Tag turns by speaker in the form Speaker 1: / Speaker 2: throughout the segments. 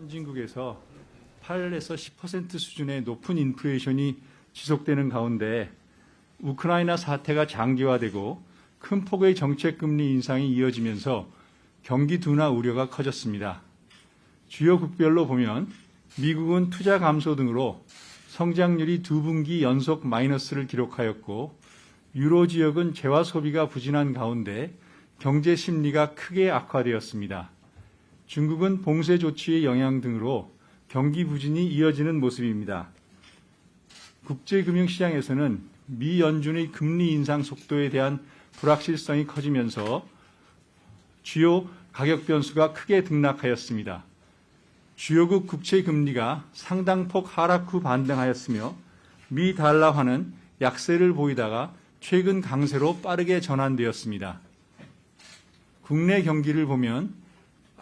Speaker 1: 선진국에서 8에서 10% 수준의 높은 인플레이션이 지속되는 가운데 우크라이나 사태가 장기화되고 큰 폭의 정책금리 인상이 이어지면서 경기 둔화 우려가 커졌습니다. 주요 국별로 보면 미국은 투자 감소 등으로 성장률이 2분기 연속 마이너스를 기록하였고 유로 지역은 재화 소비가 부진한 가운데 경제 심리가 크게 악화되었습니다. 중국은 봉쇄 조치의 영향 등으로 경기 부진이 이어지는 모습입니다. 국제금융시장에서는 미 연준의 금리 인상 속도에 대한 불확실성이 커지면서 주요 가격 변수가 크게 등락하였습니다. 주요국 국채 금리가 상당폭 하락 후 반등하였으며 미 달러화는 약세를 보이다가 최근 강세로 빠르게 전환되었습니다. 국내 경기를 보면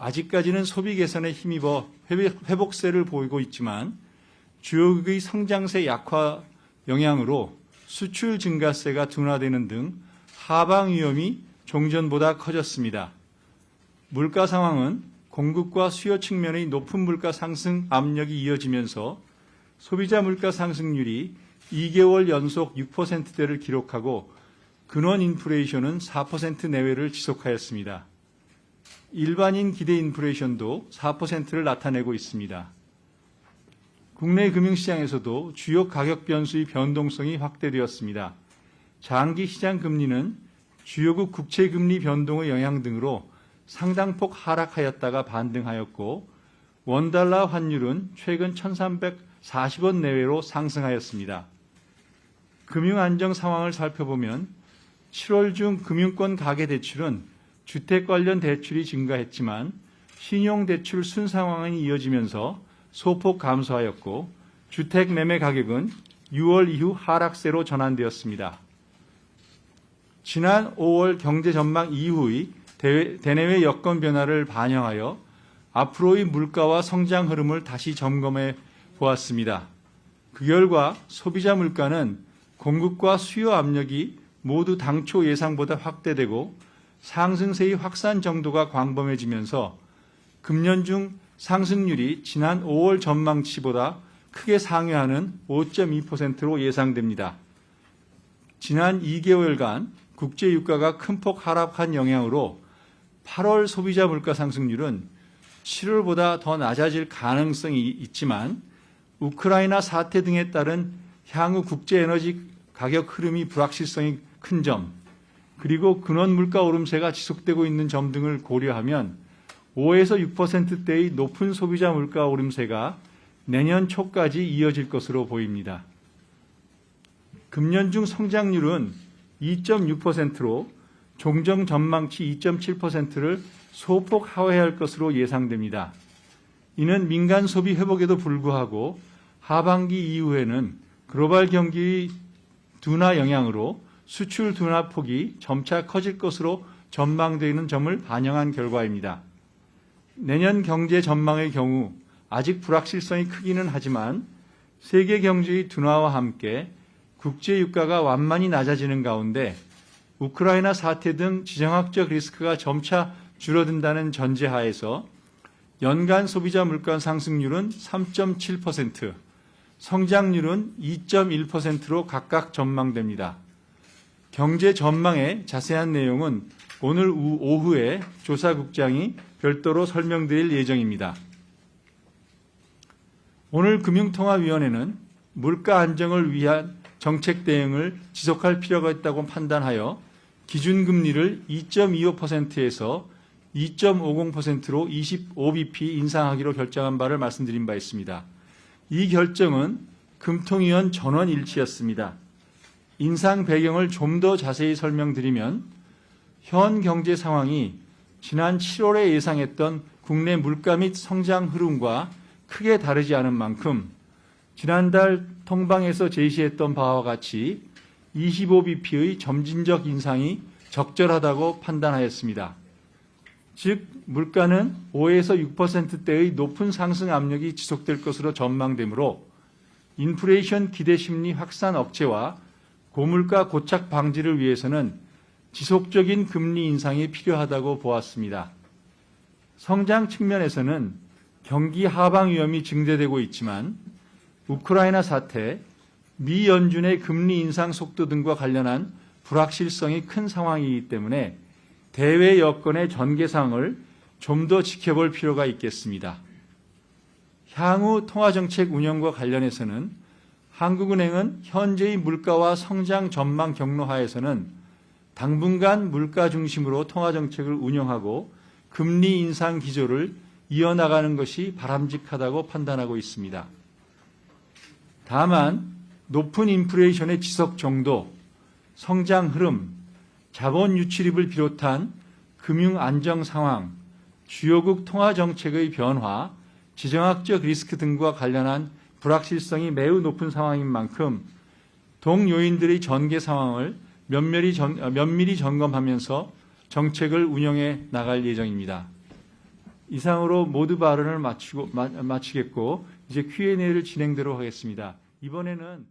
Speaker 1: 아직까지는 소비 개선에 힘입어 회복세를 보이고 있지만 주요국의 성장세 약화 영향으로 수출 증가세가 둔화되는 등 하방 위험이 종전보다 커졌습니다. 물가 상황은 공급과 수요 측면의 높은 물가 상승 압력이 이어지면서 소비자 물가 상승률이 2개월 연속 6%대를 기록하고 근원 인플레이션은 4% 내외를 지속하였습니다. 일반인 기대 인플레이션도 4%를 나타내고 있습니다. 국내 금융시장에서도 주요 가격 변수의 변동성이 확대되었습니다. 장기 시장 금리는 주요국 국채 금리 변동의 영향 등으로 상당폭 하락하였다가 반등하였고 원달러 환율은 최근 1,340원 내외로 상승하였습니다. 금융 안정 상황을 살펴보면 7월 중 금융권 가계대출은 주택 관련 대출이 증가했지만 신용대출 순상황이 이어지면서 소폭 감소하였고 주택 매매 가격은 6월 이후 하락세로 전환되었습니다. 지난 5월 경제 전망 이후의 대내외 여건 변화를 반영하여 앞으로의 물가와 성장 흐름을 다시 점검해 보았습니다. 그 결과 소비자 물가는 공급과 수요 압력이 모두 당초 예상보다 확대되고 상승세의 확산 정도가 광범해지면서 금년 중 상승률이 지난 5월 전망치보다 크게 상회하는 5.2%로 예상됩니다. 지난 2개월간 국제 유가가 큰 폭 하락한 영향으로 8월 소비자 물가 상승률은 7월보다 더 낮아질 가능성이 있지만 우크라이나 사태 등에 따른 향후 국제 에너지 가격 흐름이 불확실성이 큰 점, 그리고 근원 물가 오름세가 지속되고 있는 점 등을 고려하면 5에서 6%대의 높은 소비자 물가 오름세가 내년 초까지 이어질 것으로 보입니다. 금년 중 성장률은 2.6%로 종정 전망치 2.7%를 소폭 하회할 것으로 예상됩니다. 이는 민간 소비 회복에도 불구하고 하반기 이후에는 글로벌 경기 둔화 영향으로 수출 둔화 폭이 점차 커질 것으로 전망되는 점을 반영한 결과입니다. 내년 경제 전망의 경우 아직 불확실성이 크기는 하지만 세계 경제의 둔화와 함께 국제 유가가 완만히 낮아지는 가운데 우크라이나 사태 등 지정학적 리스크가 점차 줄어든다는 전제하에서 연간 소비자 물가 상승률은 3.7%, 성장률은 2.1%로 각각 전망됩니다. 경제 전망의 자세한 내용은 오늘 오후에 조사국장이 별도로 설명드릴 예정입니다. 오늘 금융통화위원회는 물가 안정을 위한 정책 대응을 지속할 필요가 있다고 판단하여 기준금리를 2.25%에서 2.50%로 25bp 인상하기로 결정한 바를 말씀드린 바 있습니다. 이 결정은 금통위원 전원 일치였습니다. 인상 배경을 좀 더 자세히 설명드리면 현 경제 상황이 지난 7월에 예상했던 국내 물가 및 성장 흐름과 크게 다르지 않은 만큼 지난달 통방에서 제시했던 바와 같이 25bp의 점진적 인상이 적절하다고 판단하였습니다. 즉 물가는 5에서 6%대의 높은 상승 압력이 지속될 것으로 전망되므로 인플레이션 기대 심리 확산 억제와 고물가 고착 방지를 위해서는 지속적인 금리 인상이 필요하다고 보았습니다. 성장 측면에서는 경기 하방 위험이 증대되고 있지만 우크라이나 사태, 미 연준의 금리 인상 속도 등과 관련한 불확실성이 큰 상황이기 때문에 대외 여건의 전개상을 좀 더 지켜볼 필요가 있겠습니다. 향후 통화정책 운영과 관련해서는 한국은행은 현재의 물가와 성장 전망 경로하에서는 당분간 물가 중심으로 통화정책을 운영하고 금리 인상 기조를 이어나가는 것이 바람직하다고 판단하고 있습니다. 다만 높은 인플레이션의 지속 정도, 성장 흐름, 자본 유출입을 비롯한 금융 안정 상황, 주요국 통화 정책의 변화, 지정학적 리스크 등과 관련한 불확실성이 매우 높은 상황인 만큼 동요인들의 전개 상황을 면밀히 점검하면서 정책을 운영해 나갈 예정입니다. 이상으로 모두 발언을 마치겠고 이제 Q&A를 진행되도록 하겠습니다. 이번에는